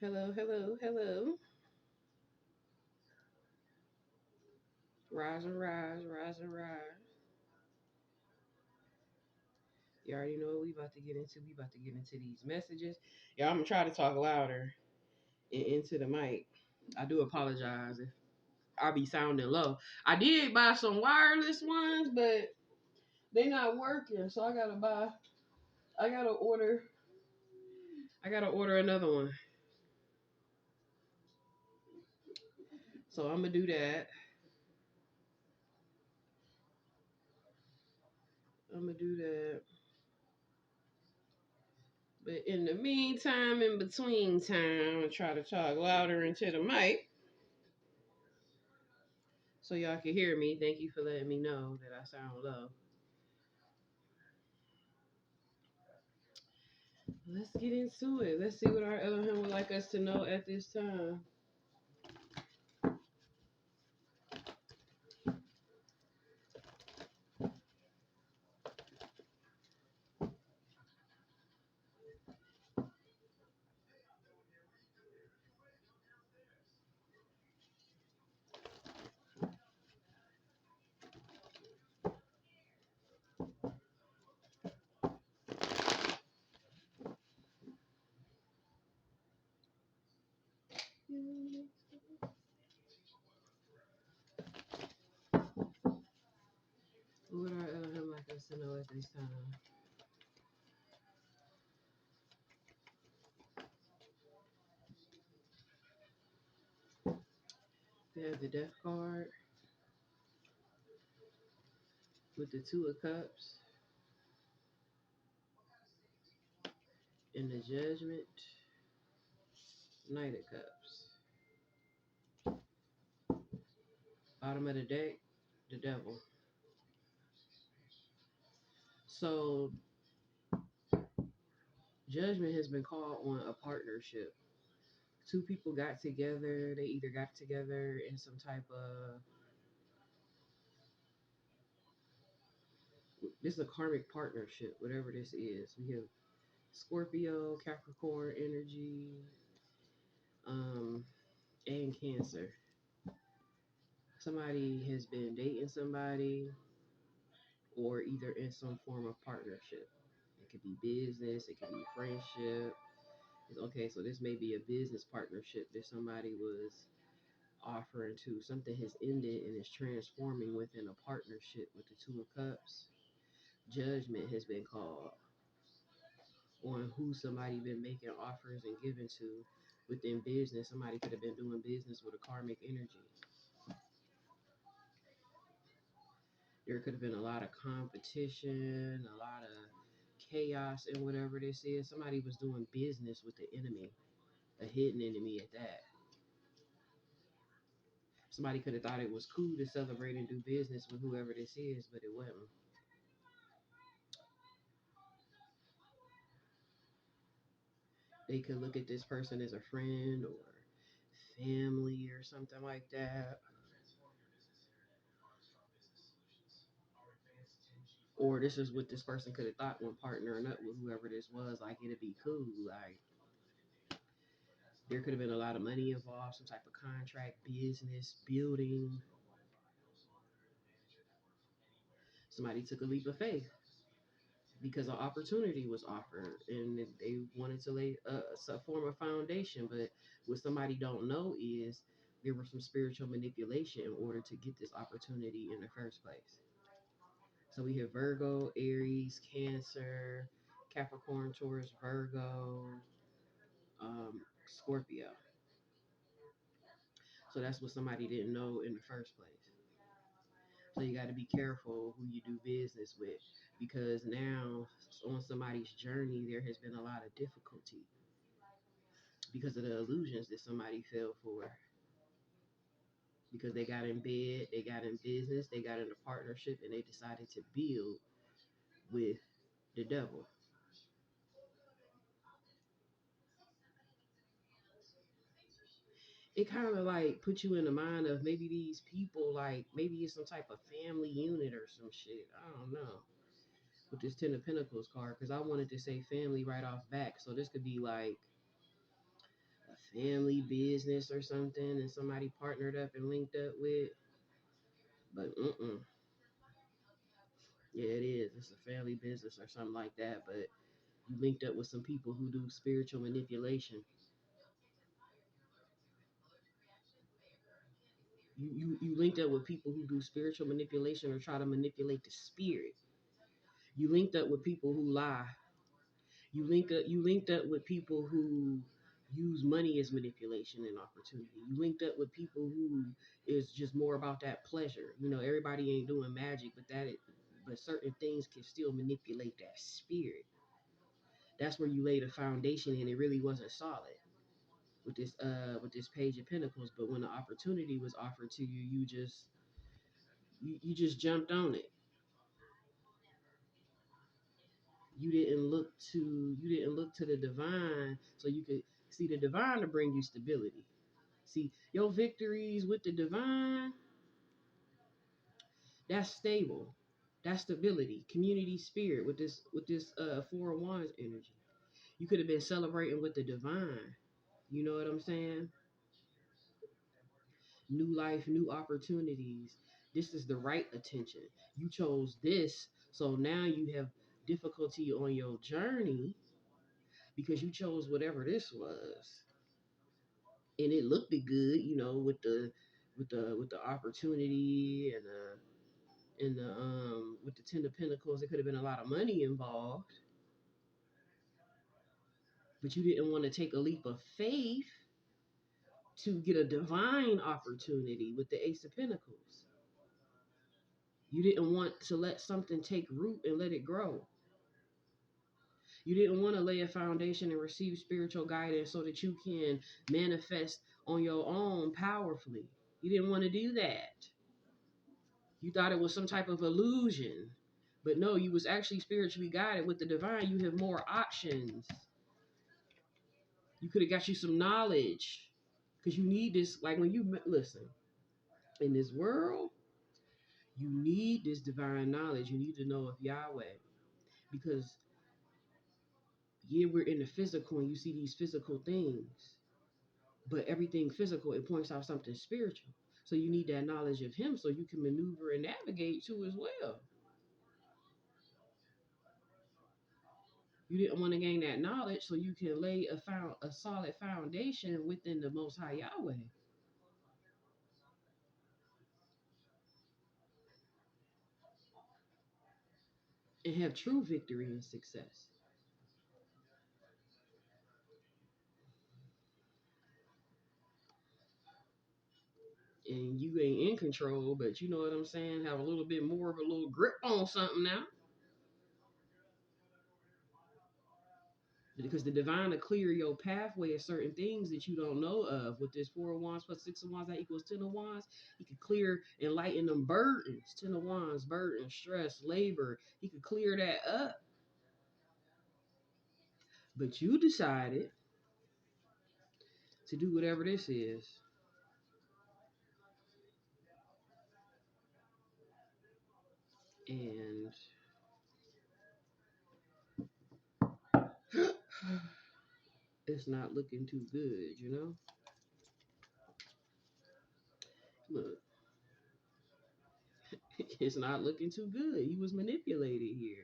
Hello, hello, hello. Rise and rise, rise and rise. You already know what we about to get into. We about to get into these messages. Yeah, I'm gonna try to talk louder and into the mic. I do apologize if I be sounding low. I did buy some wireless ones, but they not working. So I gotta buy. I gotta order. I gotta order another one. So I'm gonna do that. I'm gonna do that. But in the meantime, in between time, I try to talk louder into the mic so y'all can hear me. Thank you for letting me know that I sound low. Let's get into it. Let's see what our Elohim would like us to know at this time. What would our Elohim like us to know at this time? We have the Death card with the Two of Cups and the Judgment, Knight of Cups. Bottom of the deck, the Devil. So, Judgment has been called on a partnership. Two people got together. They either got together in some type of, this is a karmic partnership, whatever this is. We have Scorpio, Capricorn energy, um, and Cancer. Somebody has been dating somebody or either in some form of partnership. It could be business, it could be friendship. Okay, so this may be a business partnership that somebody was offering to. Something has ended and is transforming within a partnership with the Two of Cups. Judgment has been called on who somebody been making offers and giving to within business. Somebody could have been doing business with a karmic energy. There could have been a lot of competition, a lot of chaos, and whatever this is. Somebody was doing business with the enemy, a hidden enemy at that. Somebody could have thought it was cool to celebrate and do business with whoever this is, but it wasn't. They could look at this person as a friend or family or something like that. Or this is what this person could have thought when partnering up with whoever this was, like it'd be cool. Like there could have been a lot of money involved, some type of contract, business, building. Somebody took a leap of faith because an opportunity was offered and they wanted to lay a form of foundation. But what somebody don't know is there was some spiritual manipulation in order to get this opportunity in the first place. So we have Virgo, Aries, Cancer, Capricorn, Taurus, Virgo, Scorpio. So that's what somebody didn't know in the first place. So you got to be careful who you do business with because now on somebody's journey, there has been a lot of difficulty because of the illusions that somebody fell for. Because they got in bed, they got in business, they got in a partnership, and they decided to build with the devil. It kind of like put you in the mind of maybe these people, like maybe it's some type of family unit or some shit. I don't know. With this Ten of Pentacles card, because I wanted to say family right off back. So this could be like a family business or something, and somebody partnered up and linked up with. But yeah, it is. It's a family business or something like that. But you linked up with some people who do spiritual manipulation. You linked up with people who do spiritual manipulation or try to manipulate the spirit. You linked up with people who lie. You linked up with people who use money as manipulation and opportunity. You linked up with people who is just more about that pleasure. You know, everybody ain't doing magic, but certain things can still manipulate that spirit. That's where you laid a foundation and it really wasn't solid with this page of pentacles. But when the opportunity was offered to you, you just jumped on it. You didn't look to the divine so you could see the divine to bring you stability. See, your victories with the divine, that's stable. That's stability, community spirit with this Four of Wands energy. You could have been celebrating with the divine. You know what I'm saying? New life, new opportunities. This is the right attention. You chose this, so now you have difficulty on your journey because you chose whatever this was. And it looked good, you know, with the opportunity and with the Ten of Pentacles, there could have been a lot of money involved, but you didn't want to take a leap of faith to get a divine opportunity with the Ace of Pentacles. You didn't want to let something take root and let it grow. You didn't want to lay a foundation and receive spiritual guidance so that you can manifest on your own powerfully. You didn't want to do that. You thought it was some type of illusion. But no, you was actually spiritually guided with the divine. You have more options. You could have got you some knowledge. Because you need this, like when you, listen, in this world, you need this divine knowledge. You need to know of Yahweh. Because, yeah, we're in the physical and you see these physical things. But everything physical, it points out something spiritual. So you need that knowledge of him so you can maneuver and navigate too as well. You didn't want to gain that knowledge so you can lay a solid foundation within the Most High Yahweh. And have true victory and success. And you ain't in control, but you know what I'm saying? Have a little bit more of a little grip on something now. Because the divine will clear your pathway of certain things that you don't know of. With this Four of Wands plus Six of Wands, that equals Ten of Wands. He could clear and lighten them burdens. Ten of Wands, burden, stress, labor. He could clear that up. But you decided to do whatever this is. And it's not looking too good, you know? Look, it's not looking too good. He was manipulated here.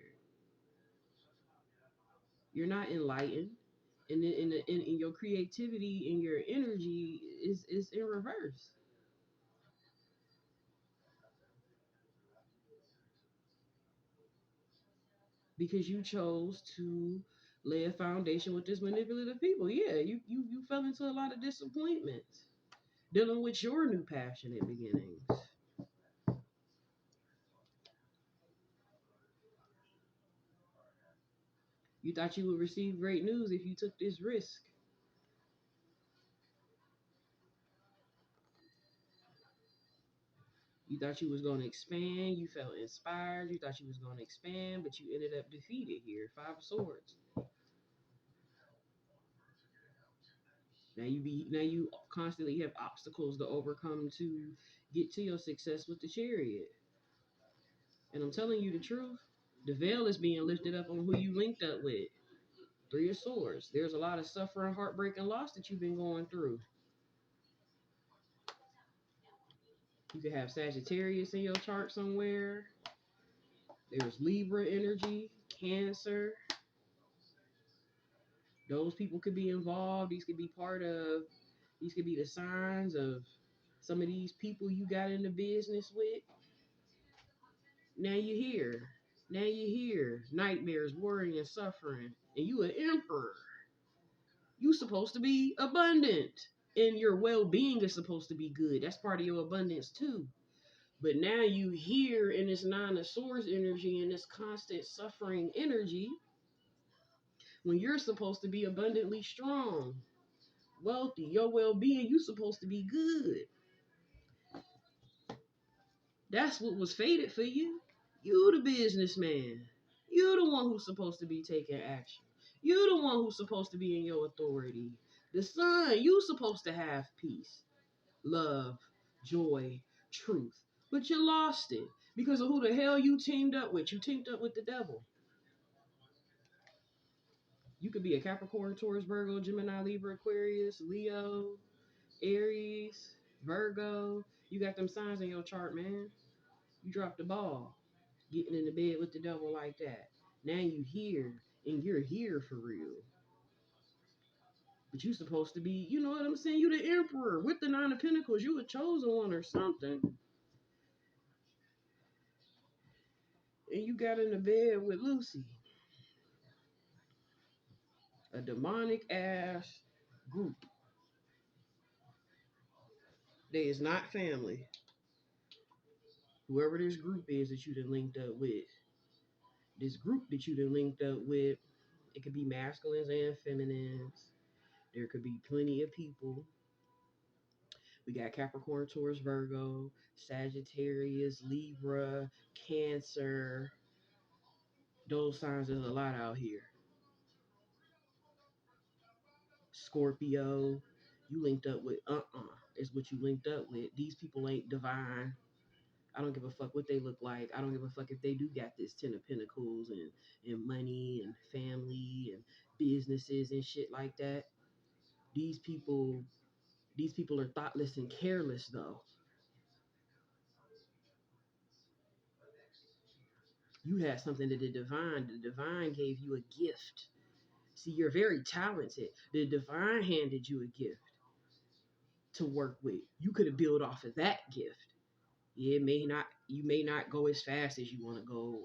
You're not enlightened. And in your creativity and your energy is in reverse. Because you chose to lay a foundation with this manipulative people. Yeah, you fell into a lot of disappointments dealing with your new passionate beginnings. You thought you would receive great news if you took this risk. You thought you was going to expand. You felt inspired. You thought you was going to expand, but you ended up defeated here. Five of Swords. Now you constantly have obstacles to overcome to get to your success with the Chariot. And I'm telling you the truth. The veil is being lifted up on who you linked up with. Three of Swords. There's a lot of suffering, heartbreak, and loss that you've been going through. You could have Sagittarius in your chart somewhere. There's Libra energy, Cancer. Those people could be involved. These could be the signs of some of these people you got into business with. Now you're here. Now you're here. Nightmares, worrying, and suffering. And you an emperor. You supposed to be abundant. And your well-being is supposed to be good. That's part of your abundance too. But now you here in this Nine of Swords energy and this constant suffering energy when you're supposed to be abundantly strong, wealthy, your well-being, you supposed to be good. That's what was fated for you. You the businessman. You the one who's supposed to be taking action. You the one who's supposed to be in your authority. The sun, you supposed to have peace, love, joy, truth. But you lost it because of who the hell you teamed up with. You teamed up with the devil. You could be a Capricorn, Taurus, Virgo, Gemini, Libra, Aquarius, Leo, Aries, Virgo. You got them signs in your chart, man. You dropped the ball. Getting in the bed with the devil like that. Now you here, and you're here for real. But you supposed to be, you know what I'm saying? You the emperor with the Nine of Pentacles. You a chosen one or something. And you got in the bed with Lucy. A demonic ass group. They is not family. Whoever this group is that you done linked up with. This group that you done linked up with, it could be masculines and feminines. There could be plenty of people. We got Capricorn, Taurus, Virgo, Sagittarius, Libra, Cancer. Those signs, there's a lot out here. Scorpio, you linked up with is what you linked up with. These people ain't divine. I don't give a fuck what they look like. I don't give a fuck if they do got this Ten of Pentacles and money and family and businesses and shit like that. These people are thoughtless and careless though. You had something that the divine gave you a gift. See, you're very talented. The divine handed you a gift to work with. You could have built off of that gift. Yeah, you may not go as fast as you want to go,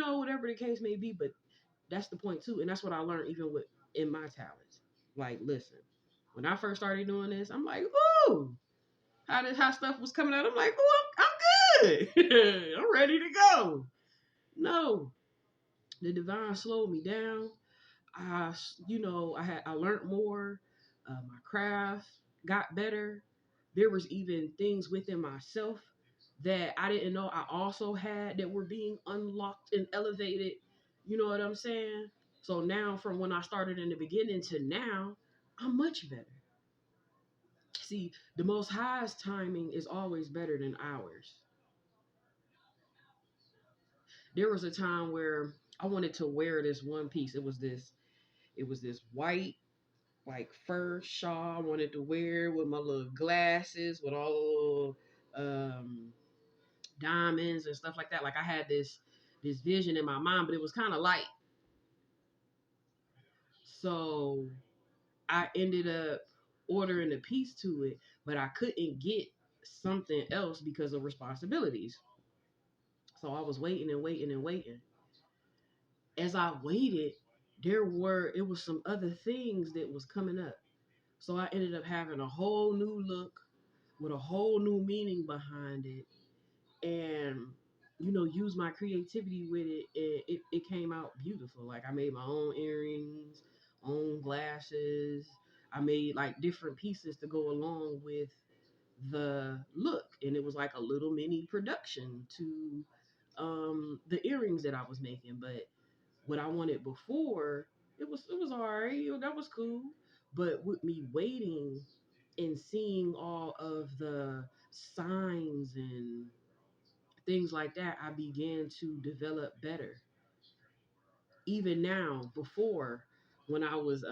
or whatever the case may be, but that's the point too. And that's what I learned even with in my talents. Like, listen, when I first started doing this, I'm like, ooh, how stuff was coming out. I'm like, ooh, I'm good. I'm ready to go. No, the divine slowed me down. I learned more. My craft got better. There was even things within myself that I didn't know I also had that were being unlocked and elevated. You know what I'm saying? So now, from when I started in the beginning to now, I'm much better. See, the Most High's timing is always better than ours. There was a time where I wanted to wear this one piece. It was this white like fur shawl I wanted to wear with my little glasses with all the little diamonds and stuff like that. Like I had this vision in my mind, but it was kind of light. So I ended up ordering a piece to it, but I couldn't get something else because of responsibilities. So I was waiting and waiting and waiting. As I waited, it was some other things that was coming up. So I ended up having a whole new look with a whole new meaning behind it, and use my creativity with it. It came out beautiful. Like I made my own earrings, own glasses. I made like different pieces to go along with the look, and it was like a little mini production to the earrings that I was making. But what I wanted before, it was all right. That was cool. But with me waiting and seeing all of the signs and things like that, I began to develop better. Even now, before, when I was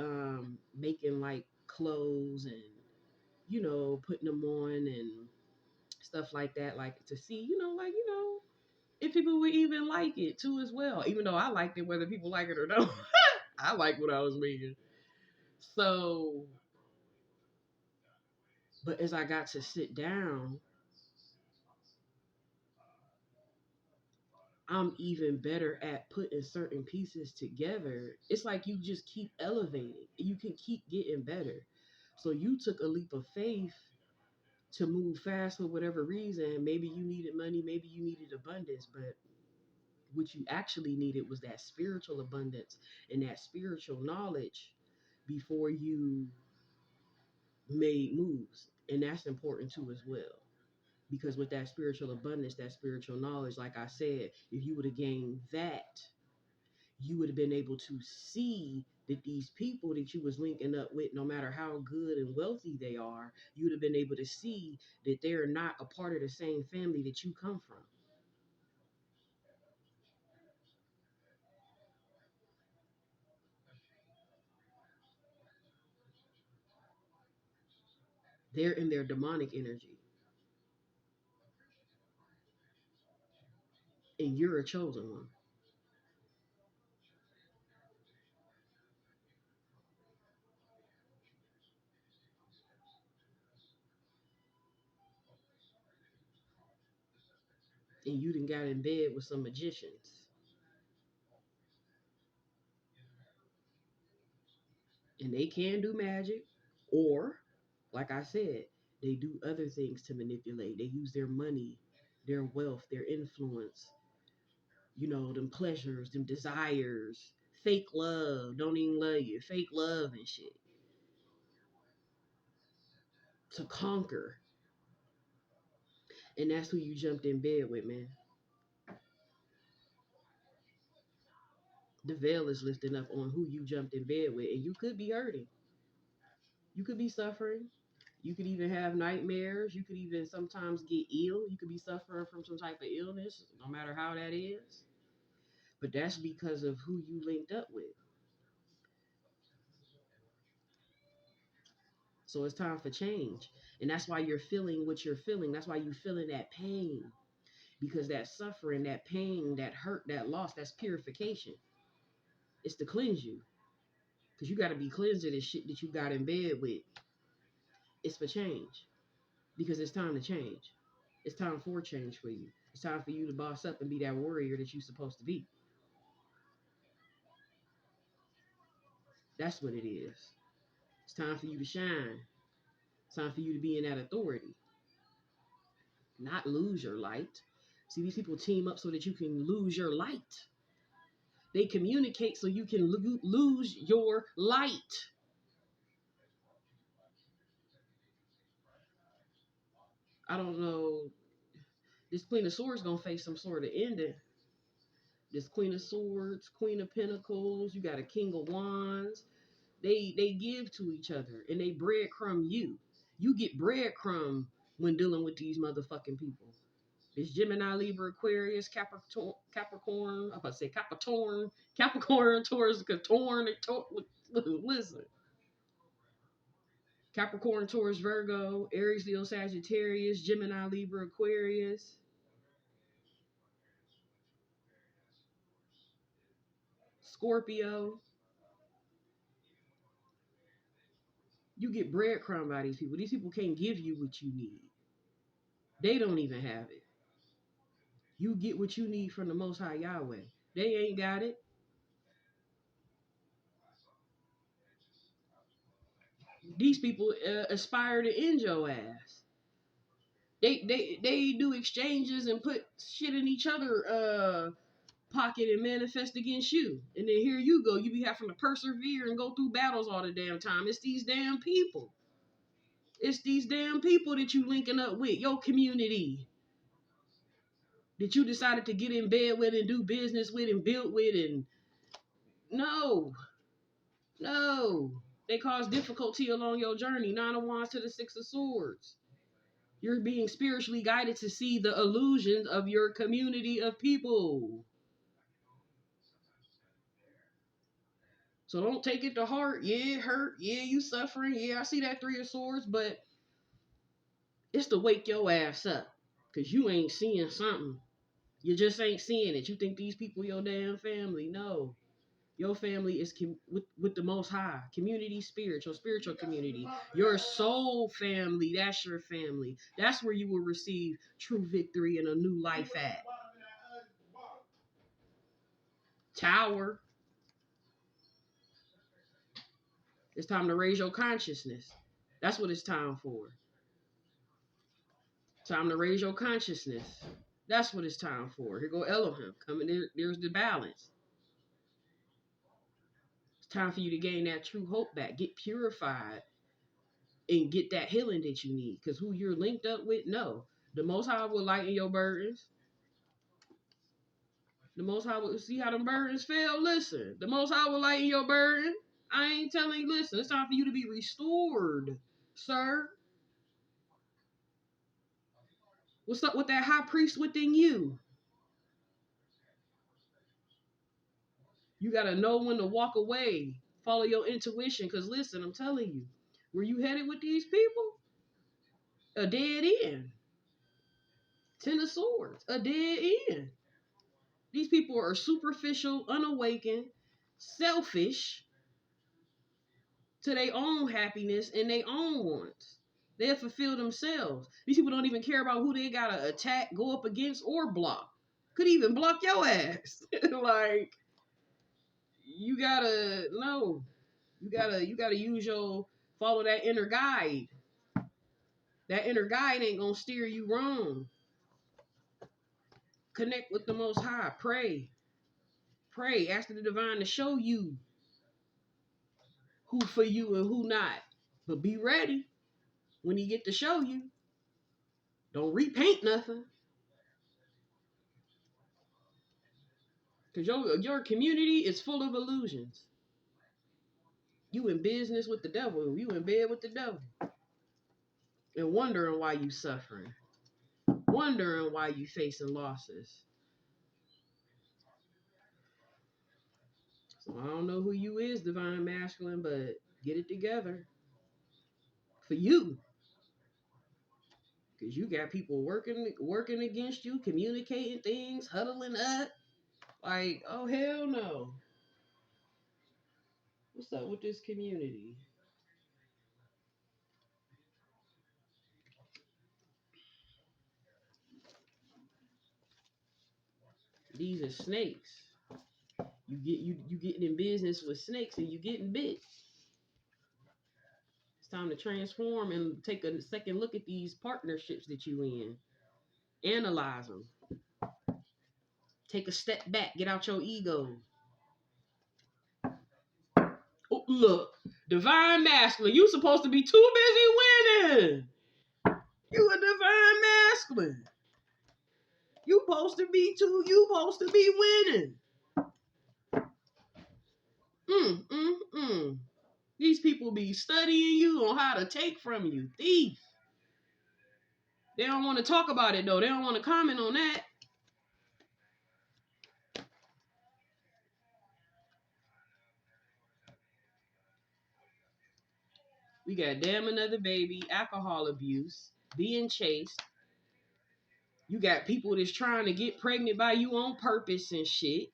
making like clothes and putting them on and stuff like that, like to see, like if people would even like it too as well. Even though I liked it, whether people like it or not, I like what I was making. So, but as I got to sit down, I'm even better at putting certain pieces together. It's like you just keep elevating. You can keep getting better. So you took a leap of faith to move fast for whatever reason. Maybe you needed money, maybe you needed abundance, but what you actually needed was that spiritual abundance and that spiritual knowledge before you made moves. And that's important too as well. Because with that spiritual abundance, that spiritual knowledge, like I said, if you would have gained that, you would have been able to see that these people that you was linking up with, no matter how good and wealthy they are, you would have been able to see that they're not a part of the same family that you come from. They're in their demonic energy, and you're a chosen one. And you done got in bed with some magicians, and they can do magic, or, like I said, they do other things to manipulate. They use their money, their wealth, their influence, them pleasures, them desires, fake love, don't even love you, fake love and shit, to conquer. And that's who you jumped in bed with, man. The veil is lifting up on who you jumped in bed with, and you could be hurting. You could be suffering. You could even have nightmares. You could even sometimes get ill. You could be suffering from some type of illness, no matter how that is. But that's because of who you linked up with. So it's time for change. And that's why you're feeling what you're feeling. That's why you're feeling that pain. Because that suffering, that pain, that hurt, that loss, that's purification. It's to cleanse you. Because you got to be cleansed of this shit that you got in bed with. It's for change. Because it's time to change. It's time for change for you. It's time for you to boss up and be that warrior that you're supposed to be. That's what it is. It's time for you to shine. It's time for you to be in that authority. Not lose your light. See, these people team up so that you can lose your light. They communicate so you can lose your light. I don't know. This Queen of Swords gonna face some sort of ending. This Queen of Swords, Queen of Pentacles, you got a King of Wands. They give to each other and they breadcrumb you. You get breadcrumb when dealing with these motherfucking people. It's Gemini, Libra, Aquarius, Capricorn. I'm about to say Capricorn, Taurus, listen. Capricorn, Taurus, Virgo, Aries, Leo, Sagittarius, Gemini, Libra, Aquarius, Scorpio. You get breadcrumb by these people. These people can't give you what you need. They don't even have it. You get what you need from the Most High Yahweh. They ain't got it. These people aspire to end your ass. They do exchanges and put shit in each other pocket and manifest against you. And then here you go. You be having to persevere and go through battles all the damn time. It's these damn people. It's these damn people that you linking up with, your community, that you decided to get in bed with and do business with and build with. And no, no. They cause difficulty along your journey. Nine of Wands to the Six of Swords. You're being spiritually guided to see the illusions of your community of people. So don't take it to heart. Yeah, it hurt. Yeah, you suffering. Yeah, I see that 3 of Swords, but it's to wake your ass up. Because you ain't seeing something. You just ain't seeing it. You think these people your damn family. No. Your family is with the Most High. Community spirit, your spiritual community. Your soul family, that's your family. That's where you will receive true victory and a new life at. Tower. It's time to raise your consciousness. That's what it's time for. Time to raise your consciousness. That's what it's time for. Here go Elohim. Coming there, there's the balance. It's time for you to gain that true hope back. Get purified and get that healing that you need. Because who you're linked up with, no. The Most High will lighten your burdens. The Most High will see how them burdens fell. Listen, the Most High will lighten your burden. I ain't telling you, listen, it's time for you to be restored, sir. What's up with that high priest within you? You got to know when to walk away. Follow your intuition. Because listen, I'm telling you, where you headed with these people? A dead end. 10 of Swords. A dead end. These people are superficial, unawakened, selfish to their own happiness and their own wants. They'll fulfill themselves. These people don't even care about who they gotta attack, go up against, or block. Could even block your ass. Like, you gotta know. You gotta use your follow that inner guide. That inner guide ain't gonna steer you wrong. Connect with the Most High. Pray. Pray. Ask the divine to show you who for you and who not. But be ready when he get to show you. Don't repaint nothing. Because your community is full of illusions. You in business with the devil. You in bed with the devil. And wondering why you suffering. Wondering why you facing losses. So I don't know who you is, divine masculine, but get it together. For you. Because you got people working against you, communicating things, huddling up. Like, oh, hell no. What's up with this community? These are snakes. You getting in business with snakes and you getting bit. It's time to transform and take a second look at these partnerships that you in. Analyze them. Take a step back. Get out your ego. Oh, look, divine masculine. You supposed to be too busy winning. You a divine masculine. You supposed to be winning. These people be studying you on how to take from you. Thief. They don't want to talk about it though. They don't want to comment on that. We got damn another baby, alcohol abuse, being chased. You got people that's trying to get pregnant by you on purpose and shit.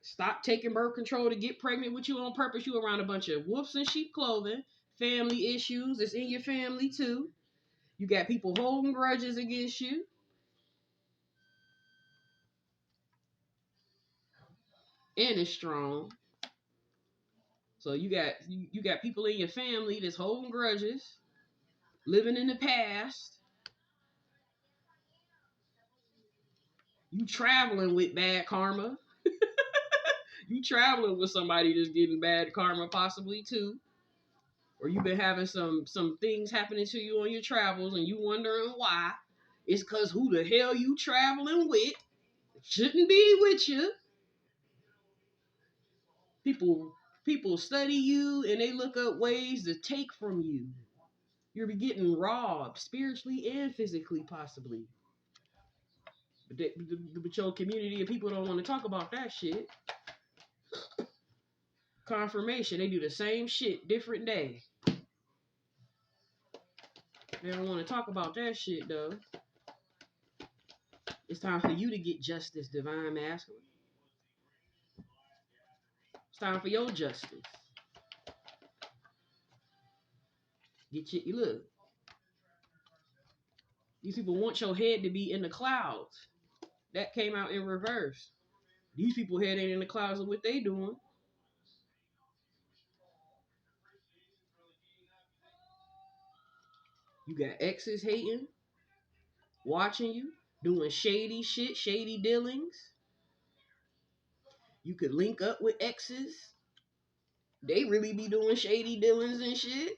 Stop taking birth control to get pregnant with you on purpose. You around a bunch of wolves in sheep clothing. Family issues. It's in your family too. You got people holding grudges against you. And it's strong. So you got people in your family that's holding grudges, living in the past. You traveling with bad karma. You traveling with somebody that's getting bad karma possibly too. Or you've been having some things happening to you on your travels and you wondering why. It's because who the hell you traveling with shouldn't be with you. People study you and they look up ways to take from you. You're getting robbed spiritually and physically possibly. But your community and people don't want to talk about that shit. confirmation. They do the same shit, different day. They don't want to talk about that shit though. It's time for you to get justice, divine masculine. It's time for your justice. Get your look. These people want your head to be in the clouds. That came out in reverse. These people head ain't in the clouds of what they doing. You got exes hating, watching you, doing shady shit, shady dealings. You could link up with exes. They really be doing shady dealings and shit.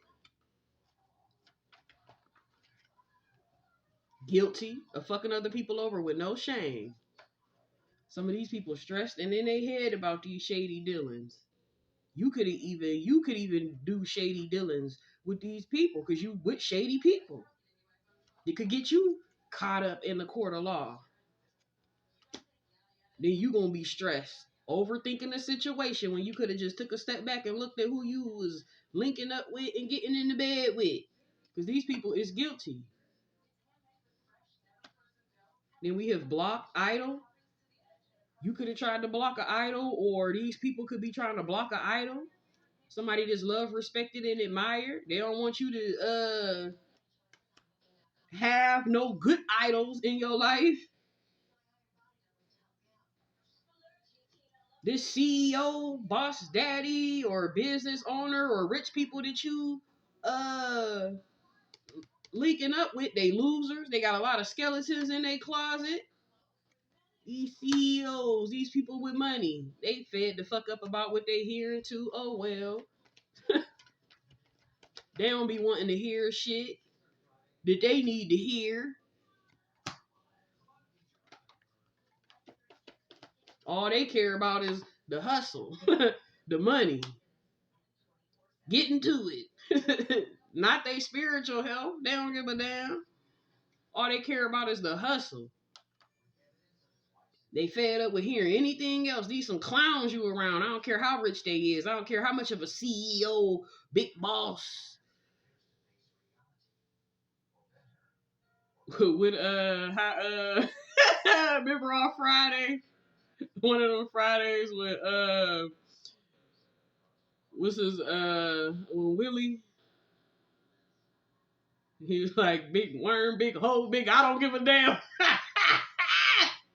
Guilty of fucking other people over with no shame. Some of these people stressed and in their head about these shady dealings. You could even do shady dealings with these people because you with shady people. It could get you caught up in the court of law. Then you gonna be stressed, overthinking the situation when you could have just took a step back and looked at who you was linking up with and getting in the bed with. Because these people is guilty. Then we have blocked idol. You could have tried to block an idol, or these people could be trying to block an idol. Somebody that's loved, respected, and admired. They don't want you to have no good idols in your life. This CEO, boss daddy, or business owner, or rich people that you uh linking up with, they losers. They got a lot of skeletons in their closet. These CEOs, these people with money, they fed the fuck up about what they hearing too. Oh well. They don't be wanting to hear shit that they need to hear. All they care about is the hustle, the money, getting to it. Not they spiritual health. They don't give a damn. All they care about is the hustle. They fed up with hearing anything else. These some clowns you around. I don't care how rich they is. I don't care how much of a CEO, big boss. With remember on Friday? One of them Fridays with what's his when Willie, he was like big worm, big hole, big I don't give a damn.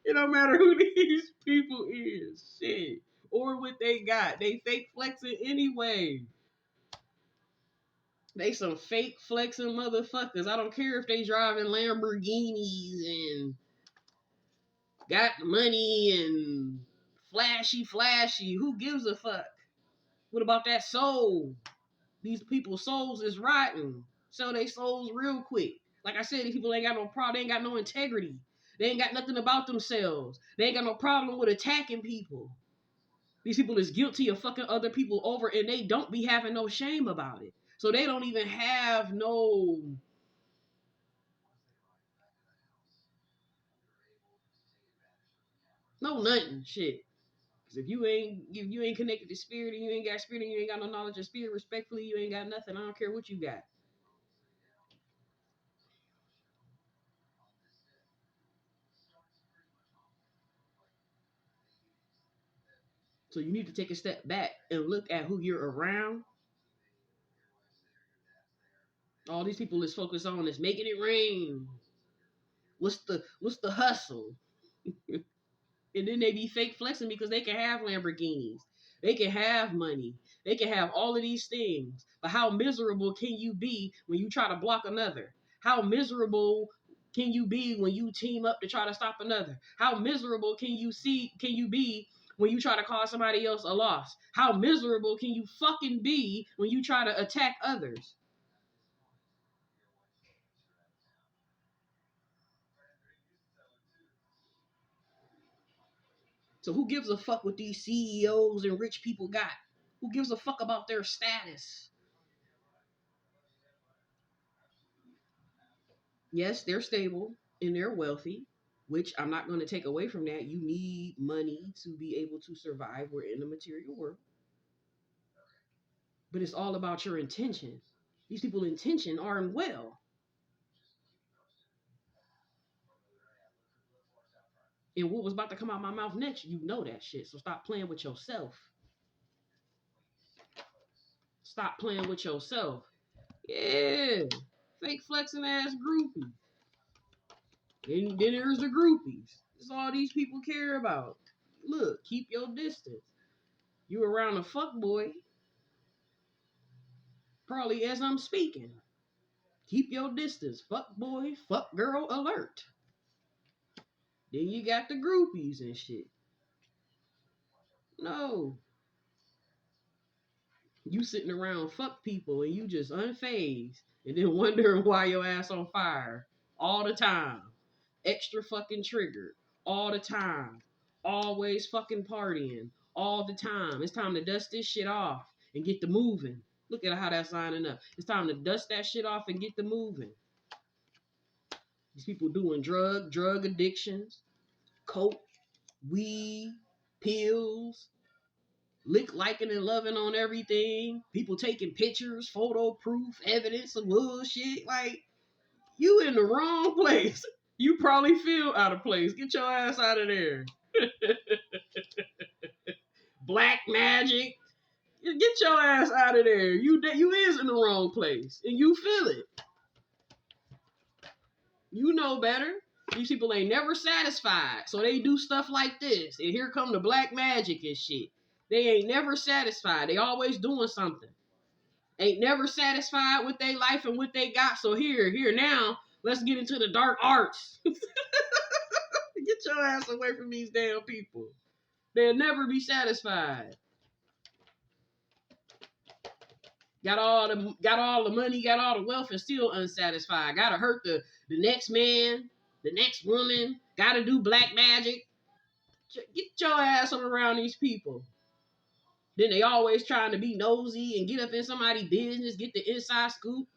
It don't matter who these people is. Shit. Or what they got. They fake flexing anyway. They some fake flexing motherfuckers. I don't care if they driving Lamborghinis and got money and flashy. Who gives a fuck? What about that soul? These people's souls is rotten. Sell their souls real quick. Like I said, these people ain't got no problem. They ain't got no integrity. They ain't got nothing about themselves. They ain't got no problem with attacking people. These people is guilty of fucking other people over and they don't be having no shame about it. So they don't even have no nothing. Shit. Cause if you ain't connected to spirit and you ain't got spirit and you ain't got no knowledge of spirit, respectfully, you ain't got nothing. I don't care what you got. So you need to take a step back and look at who you're around. All these people is focused on is making it rain. What's the hustle? And then they be fake flexing because they can have Lamborghinis. They can have money. They can have all of these things. But how miserable can you be when you try to block another? How miserable can you be when you team up to try to stop another? How miserable can you be when you try to cause somebody else a loss? How miserable can you fucking be when you try to attack others? So who gives a fuck what these CEOs and rich people got? Who gives a fuck about their status? Yes, they're stable and they're wealthy, which I'm not going to take away from that. You need money to be able to survive. We're in the material world. But it's all about your intention. These people intention aren't well. And what was about to come out my mouth next, you know that shit. So stop playing with yourself. Stop playing with yourself. Yeah. Fake flexing ass groupie. Then there's the groupies. That's all these people care about. Look, keep your distance. You around a fuck boy, probably as I'm speaking. Keep your distance. Fuck boy, fuck girl alert. Then you got the groupies and shit. No. You sitting around fuck people and you just unfazed and then wondering why your ass on fire all the time. Extra fucking triggered all the time. Always fucking partying all the time. It's time to dust this shit off and get the moving. Look at how that's lining up. It's time to dust that shit off and get the moving. These people doing drug addictions, coke, weed, pills, liking and loving on everything. People taking pictures, photo proof, evidence of bullshit. Like, you in the wrong place. You probably feel out of place. Get your ass out of there. Black magic. Get your ass out of there. You is in the wrong place. And you feel it. You know better. These people ain't never satisfied. So they do stuff like this. And here come the black magic and shit. They ain't never satisfied. They always doing something. Ain't never satisfied with their life and what they got. So here now, let's get into the dark arts. Get your ass away from these damn people. They'll never be satisfied. Got all the money, got all the wealth, and still unsatisfied. Gotta hurt the next man, the next woman. Gotta do black magic. Get your ass around these people. Then they always trying to be nosy and get up in somebody's business, get the inside scoop,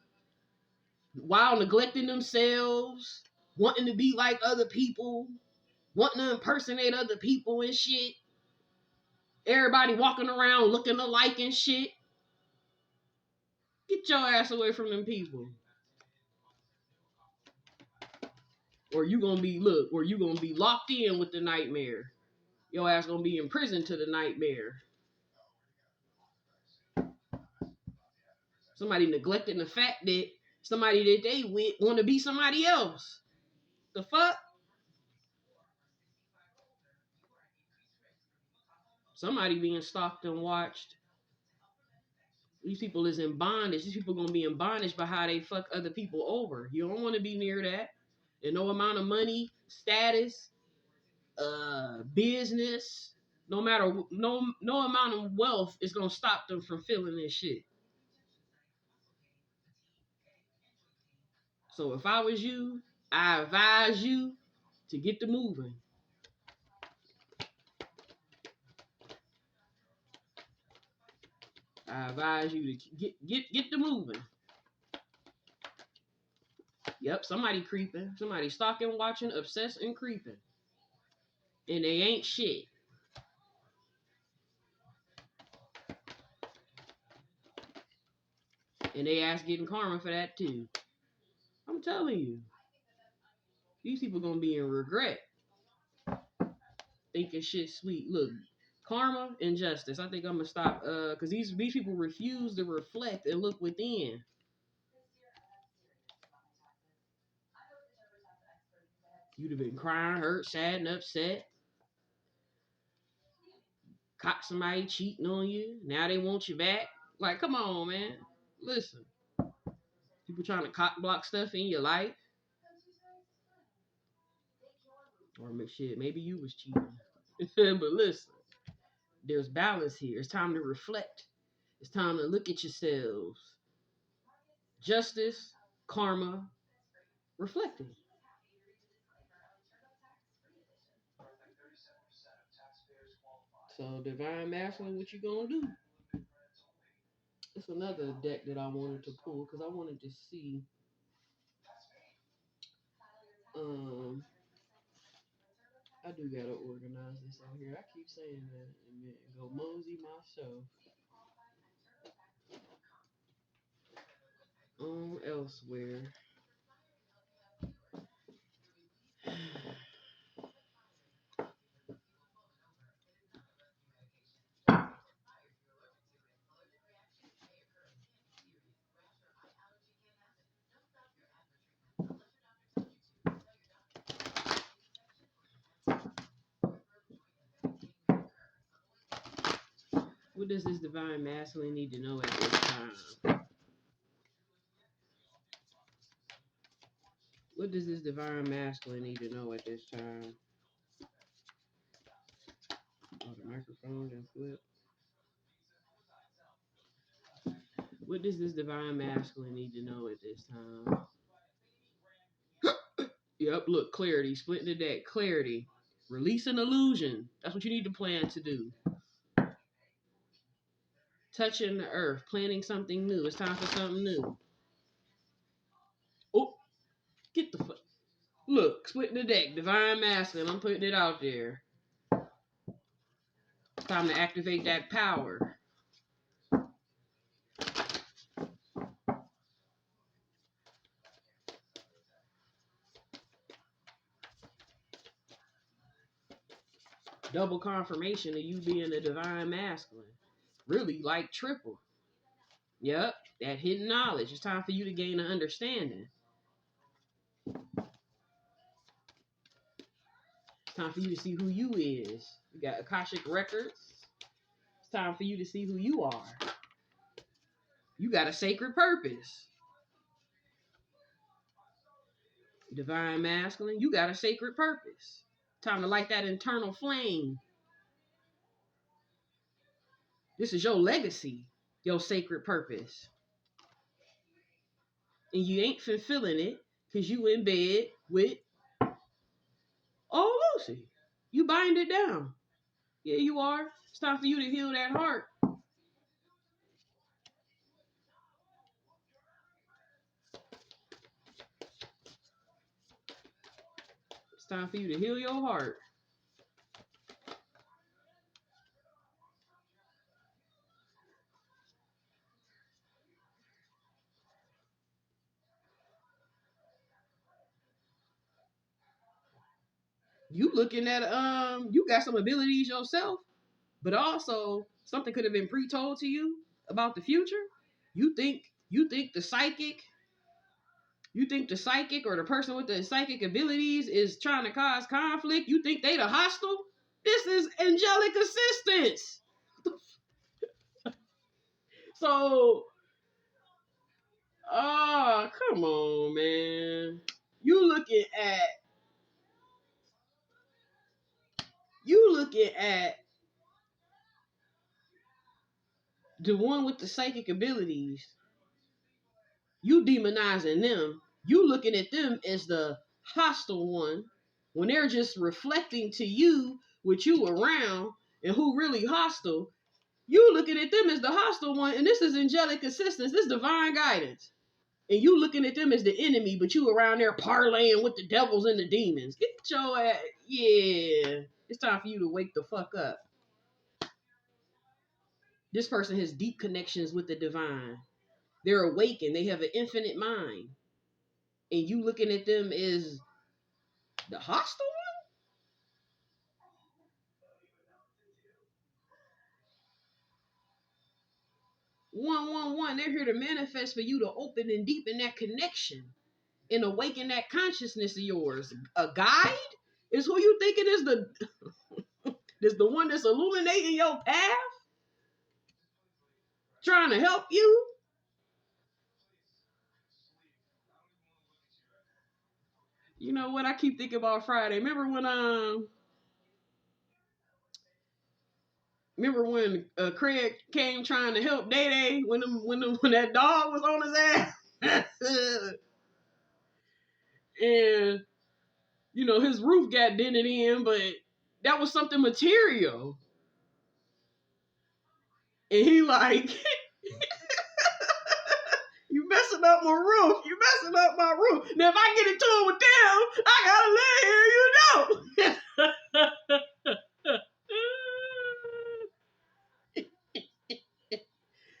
while neglecting themselves, wanting to be like other people, wanting to impersonate other people and shit. Everybody walking around looking alike and shit. Get your ass away from them people. Or you gonna be locked in with the nightmare. Your ass gonna be in prison to the nightmare. Somebody neglecting the fact that somebody that they with want to be somebody else. The fuck? Somebody being stalked and watched. These people is in bondage. These people gonna be in bondage by how they fuck other people over. You don't want to be near that. And no amount of money, status, business, no amount of wealth is gonna stop them from feeling this shit. So if I was you, I advise you to get the moving. I advise you to get the moving. Yep, somebody creeping, somebody stalking, watching, obsessed, and creeping, and they ain't shit. And they ass getting karma for that too. I'm telling you, these people gonna be in regret, thinking shit sweet. Look, karma and justice. I think I'm gonna stop. Cause these people refuse to reflect and look within. You'd have been crying, hurt, sad, and upset. Caught somebody cheating on you. Now they want you back. Like, come on, man. Listen. People trying to cock block stuff in your life. Or shit, maybe you was cheating. But listen, there's balance here. It's time to reflect. It's time to look at yourselves. Justice, karma, reflecting. So, divine masculine, what you gonna do? It's another deck that I wanted to pull because I wanted to see. I do gotta organize this out here. I keep saying that and go mosey myself. elsewhere. What does this divine masculine need to know at this time? What does this divine masculine need to know at this time? Oh, the microphone done flipped. What does this divine masculine need to know at this time? Yep, look, clarity, splitting the deck, clarity, release an illusion. That's what you need to plan to do. Touching the earth, planning something new. It's time for something new. Oh, get the fuck. Look, splitting the deck, divine masculine. I'm putting it out there. Time to activate that power. Double confirmation of you being a divine masculine. Really, like triple. Yep, that hidden knowledge. It's time for you to gain an understanding. It's time for you to see who you is. You got Akashic records. It's time for you to see who you are. You got a sacred purpose. Divine masculine, you got a sacred purpose. Time to light that internal flame. This is your legacy, your sacred purpose. And you ain't fulfilling it because you in bed with Lucy. You bind it down. Yeah, you are. It's time for you to heal that heart. It's time for you to heal your heart. You looking at you got some abilities yourself, but also something could have been pre-told to you about the future. You think the psychic or the person with the psychic abilities is trying to cause conflict. You think they the hostile? This is angelic assistance. So, come on, man. You looking at the one with the psychic abilities. You demonizing them. You looking at them as the hostile one when they're just reflecting to you with you around and who really hostile. You looking at them as the hostile one, and this is angelic assistance. This is divine guidance. And you looking at them as the enemy, but you around there parlaying with the devils and the demons. Get your ass. Yeah. It's time for you to wake the fuck up. This person has deep connections with the divine. They're awakened. They have an infinite mind. And you looking at them as the hostile one? 111. They're here to manifest for you to open and deepen that connection and awaken that consciousness of yours. A guide is who you thinking is the one that's illuminating your path, trying to help you. You know what? I keep thinking about Friday. Remember when Craig came trying to help Day Day when that dog was on his ass, and his roof got dented in, but that was something material, and he like, you messing up my roof. You messing up my roof. Now if I get into it with them, I gotta live here.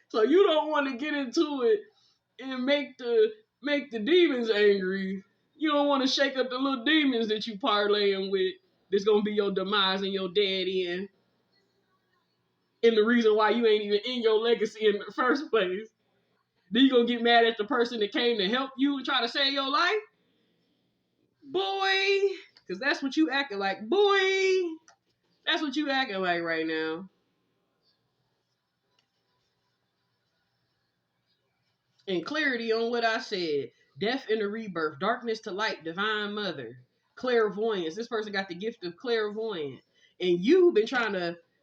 So you don't want to get into it and make the demons angry. You don't want to shake up the little demons that you parlaying with. That's gonna be your demise and your dead end. And the reason why you ain't even in your legacy in the first place. Then you gonna get mad at the person that came to help you and try to save your life? Boy, because that's what you acting like. Boy, that's what you acting like right now. And clarity on what I said. Death and the rebirth, darkness to light, divine mother, clairvoyance. This person got the gift of clairvoyance. And you've been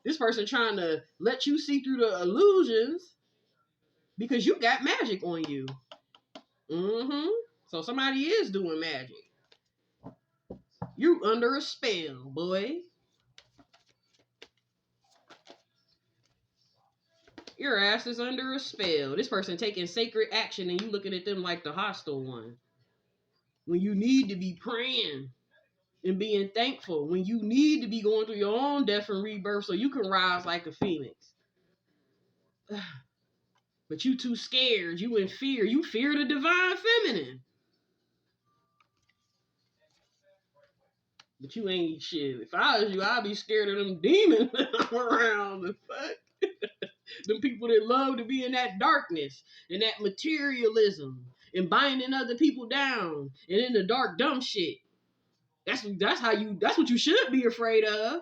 this person trying to let you see through the illusions because you got magic on you. Mm-hmm. So somebody is doing magic. You under a spell, boy. Your ass is under a spell. This person taking sacred action and you looking at them like the hostile one. When you need to be praying and being thankful. When you need to be going through your own death and rebirth so you can rise like a phoenix. But you too scared. You in fear. You fear the divine feminine. But you ain't shit. If I was you, I'd be scared of them demons around. The fuck? Them people that love to be in that darkness and that materialism and binding other people down and in the dark dumb shit. That's what you should be afraid of.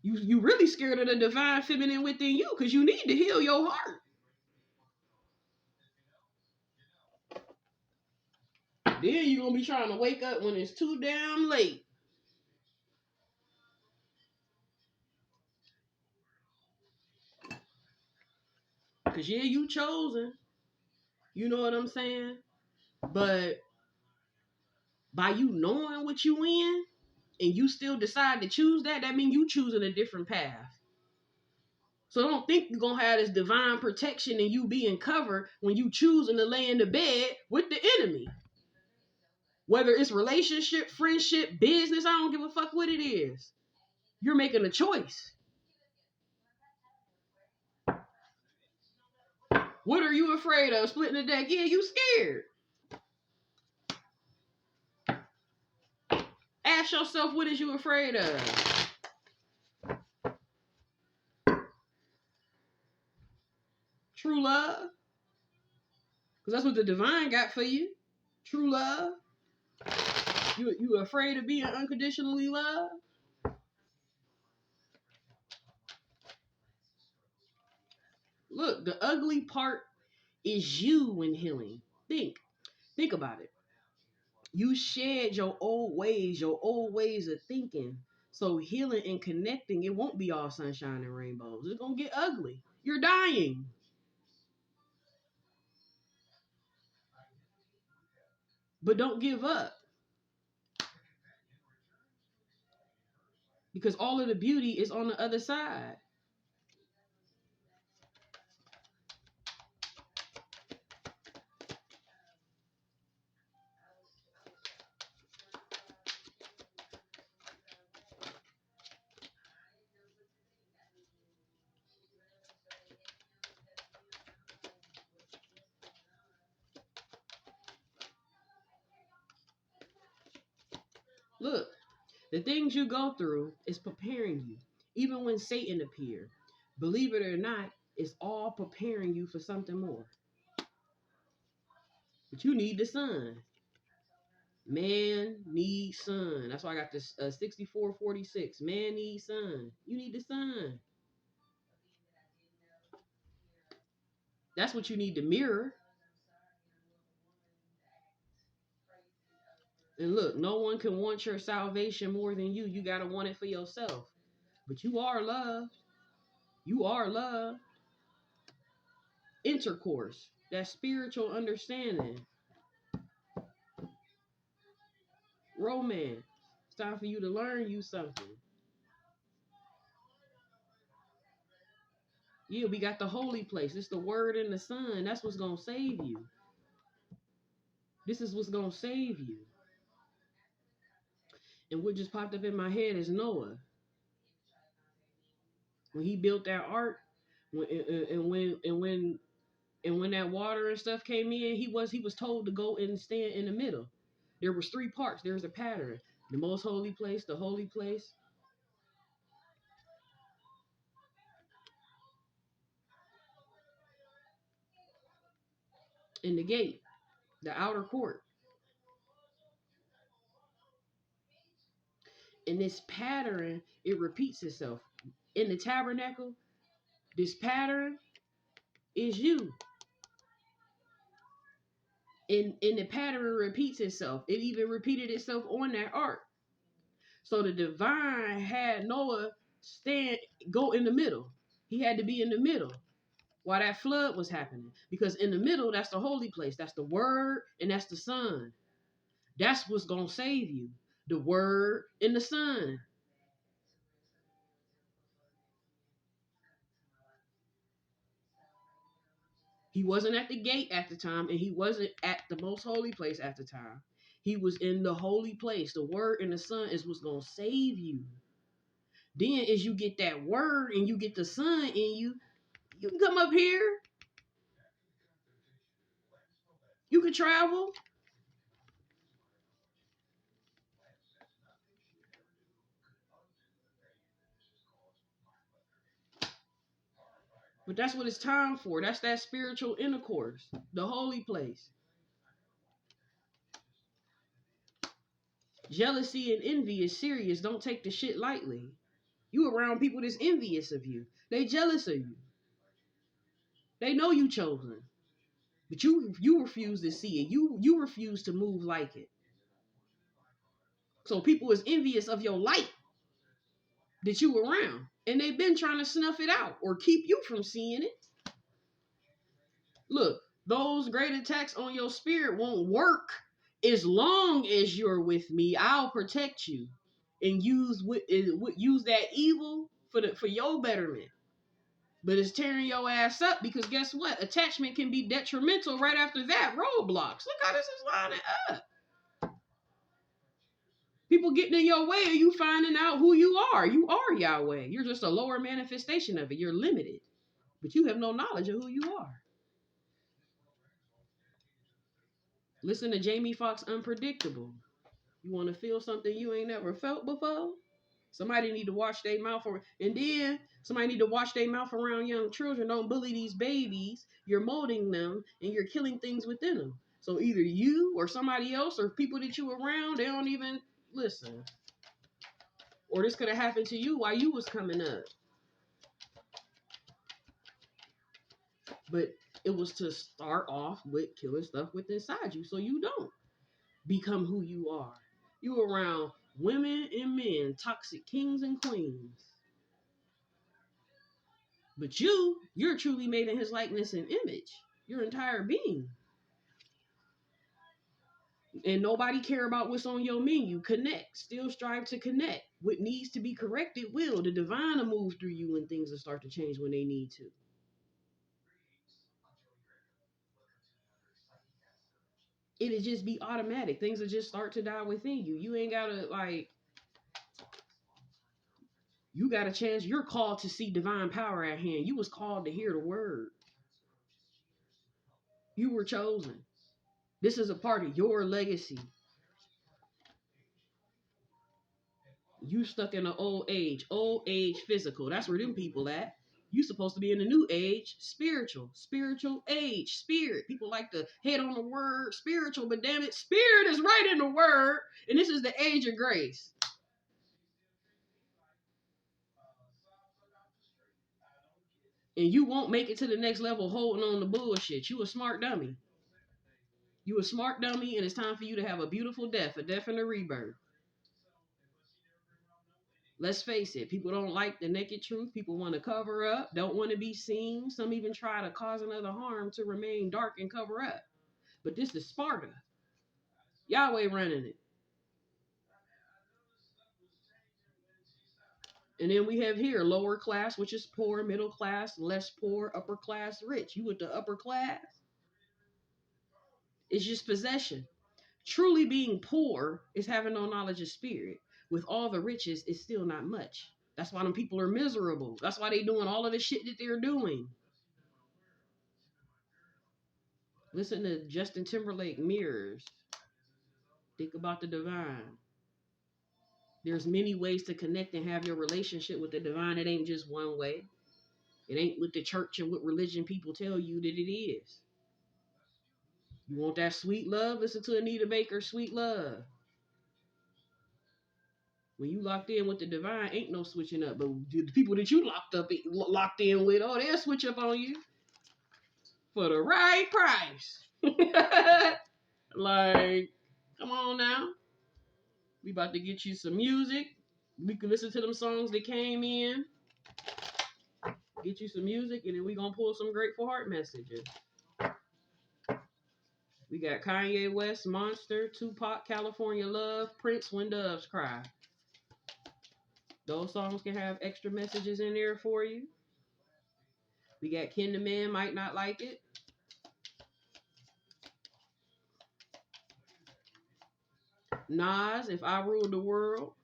You really scared of the divine feminine within you because you need to heal your heart. Then you're gonna be trying to wake up when it's too damn late. Cause yeah, you chosen. You know what I'm saying? But by you knowing what you in and you still decide to choose that means you choosing a different path. So don't think you're gonna have this divine protection and you being covered when you choosing to lay in the bed with the enemy. Whether it's relationship, friendship, business, I don't give a fuck what it is. You're making a choice. What are you afraid of? Splitting the deck? Yeah, you scared. Ask yourself, what is you afraid of? True love? Because that's what the divine got for you. True love. You afraid of being unconditionally loved? Look, the ugly part is you in healing. Think about it. You shed your old ways of thinking. So healing and connecting, it won't be all sunshine and rainbows. It's gonna get ugly. You're dying. But don't give up. Because all of the beauty is on the other side. Look, the things you go through is preparing you. Even when Satan appeared, believe it or not, it's all preparing you for something more. But you need the sun. Man needs sun. That's why I got this 6446. Man needs sun. You need the sun. That's what you need to mirror. And look, no one can want your salvation more than you. You got to want it for yourself. But you are loved. You are loved. Intercourse, that spiritual understanding. Romance. It's time for you to learn you something. Yeah, we got the holy place. It's the word and the sun. That's what's going to save you. This is what's going to save you. And what just popped up in my head is Noah. When he built that ark, And when that water and stuff came in, he was told to go and stand in the middle. There was three parts. There's a pattern: the most holy place, the holy place, and the gate, the outer court. And this pattern, it repeats itself in the tabernacle. This pattern is you, and the pattern repeats itself. It even repeated itself on that ark. So the divine had Noah stand go in the middle. He had to be in the middle while that flood was happening. Because in the middle, that's the holy place. That's the word and that's the son. That's what's gonna save you. The word and the son. He wasn't at the gate at the time, and he wasn't at the most holy place at the time. He was in the holy place. The word and the son is what's gonna save you. Then as you get that word and you get the son in you, you can come up here. You can travel. But that's what it's time for. That's that spiritual intercourse, the holy place. Jealousy and envy is serious. Don't take the shit lightly. You around people that's envious of you. They jealous of you. They know you chosen. But you refuse to see it. You refuse to move like it. So people is envious of your light that you around. And they've been trying to snuff it out or keep you from seeing it. Look, those great attacks on your spirit won't work as long as you're with me. I'll protect you and use that evil for your betterment. But it's tearing your ass up because guess what? Attachment can be detrimental right after that. Roadblocks. Look how this is lining up. People getting in your way of you finding out who you are. You are Yahweh. You're just a lower manifestation of it. You're limited, but you have no knowledge of who you are. Listen to Jamie Foxx Unpredictable. You want to feel something you ain't never felt before? Somebody need to watch their mouth, and then somebody need to watch their mouth around young children. Don't bully these babies. You're molding them, and you're killing things within them. So either you or somebody else or people that you around, they don't even listen. Or this could have happened to you while you was coming up. But it was to start off with killing stuff within inside you so you don't become who you are. You around women and men, toxic kings and queens. But you're truly made in his likeness and image. Your entire being. And nobody care about what's on your menu. Connect. Still strive to connect. What needs to be corrected will. The divine will move through you and things will start to change when they need to. It'll just be automatic. Things will just start to die within you. You ain't gotta you got a chance. You're called to see divine power at hand. You was called to hear the word. You were chosen. This is a part of your legacy. You stuck in the old age physical. That's where them people at. You supposed to be in the new age, spiritual age, spirit. People like to head on the word spiritual, but damn it, spirit is right in the word. And this is the age of grace. And you won't make it to the next level holding on to bullshit. You a smart dummy. You a smart dummy, and it's time for you to have a beautiful death, a death and a rebirth. Let's face it, people don't like the naked truth. People want to cover up, don't want to be seen. Some even try to cause another harm to remain dark and cover up. But this is Sparta. Yahweh running it. And then we have here lower class, which is poor, middle class, less poor, upper class, rich. You with the upper class? It's just possession. Truly being poor is having no knowledge of spirit. With all the riches, it's still not much. That's why them people are miserable. That's why they doing all of the shit that they're doing. Listen to Justin Timberlake, Mirrors. Think about the divine. There's many ways to connect and have your relationship with the divine. It ain't just one way. It ain't what the church and what religion people tell you that it is. You want that sweet love? Listen to Anita Baker's Sweet Love. When you locked in with the divine, ain't no switching up. But the people that you locked in with, oh, they'll switch up on you for the right price. Like, come on now. We about to get you some music. We can listen to them songs that came in. Get you some music, and then we gonna pull some Grateful Heart messages. We got Kanye West, Monster, Tupac, California Love, Prince, When Doves Cry. Those songs can have extra messages in there for you. We got Ken the Man, Might Not Like It. Nas, If I Ruled the World.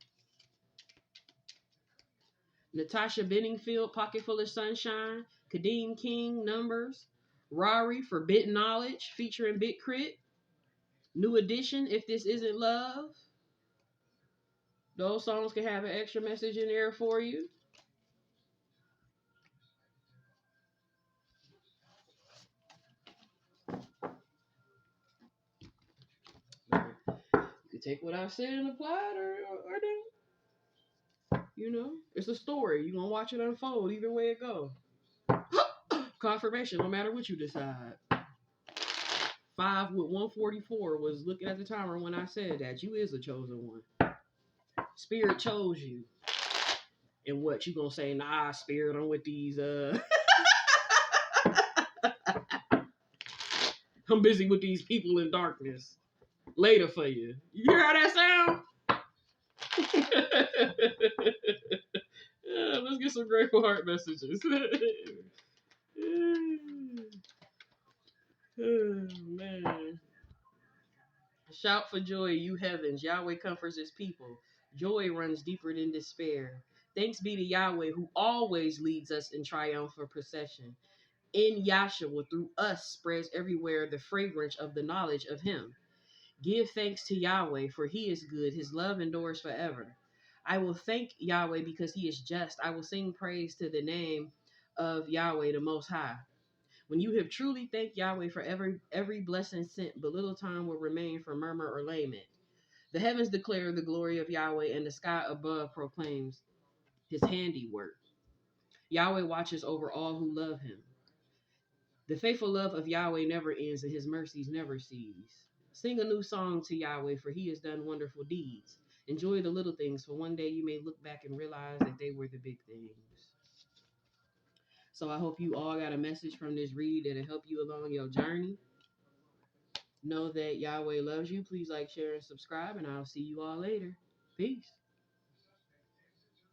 Natasha Bedingfield, Pocket Full of Sunshine. Kadeem King, Numbers. Rari, Forbidden Knowledge, featuring Big Crit. New Edition, If This Isn't Love. Those songs can have an extra message in there for you. You can take what I said and apply it or don't. You know, it's a story. You're going to watch it unfold either way it goes. Confirmation, no matter what you decide. 5 with 144 was looking at the timer when I said that. You is a chosen one. Spirit chose you. And what, you gonna say, nah, Spirit, I'm with these, I'm busy with these people in darkness. Later for you. You hear how that sound? Yeah, let's get some Grateful Heart messages. Oh, man. Shout for joy, you heavens. Yahweh comforts his people. Joy runs deeper than despair. Thanks be to Yahweh, who always leads us in triumphant procession. In Yahshua, through us, spreads everywhere the fragrance of the knowledge of him. Give thanks to Yahweh, for he is good. His love endures forever. I will thank Yahweh because he is just. I will sing praise to the name of Yahweh, the Most High. When you have truly thanked Yahweh for every blessing sent, but little time will remain for murmur or lament. The heavens declare the glory of Yahweh, and the sky above proclaims his handiwork. Yahweh watches over all who love him. The faithful love of Yahweh never ends, and his mercies never cease. Sing a new song to Yahweh, for he has done wonderful deeds. Enjoy the little things, for one day you may look back and realize that they were the big things. So I hope you all got a message from this read that'll help you along your journey. Know that Yahweh loves you. Please like, share, and subscribe, and I'll see you all later. Peace.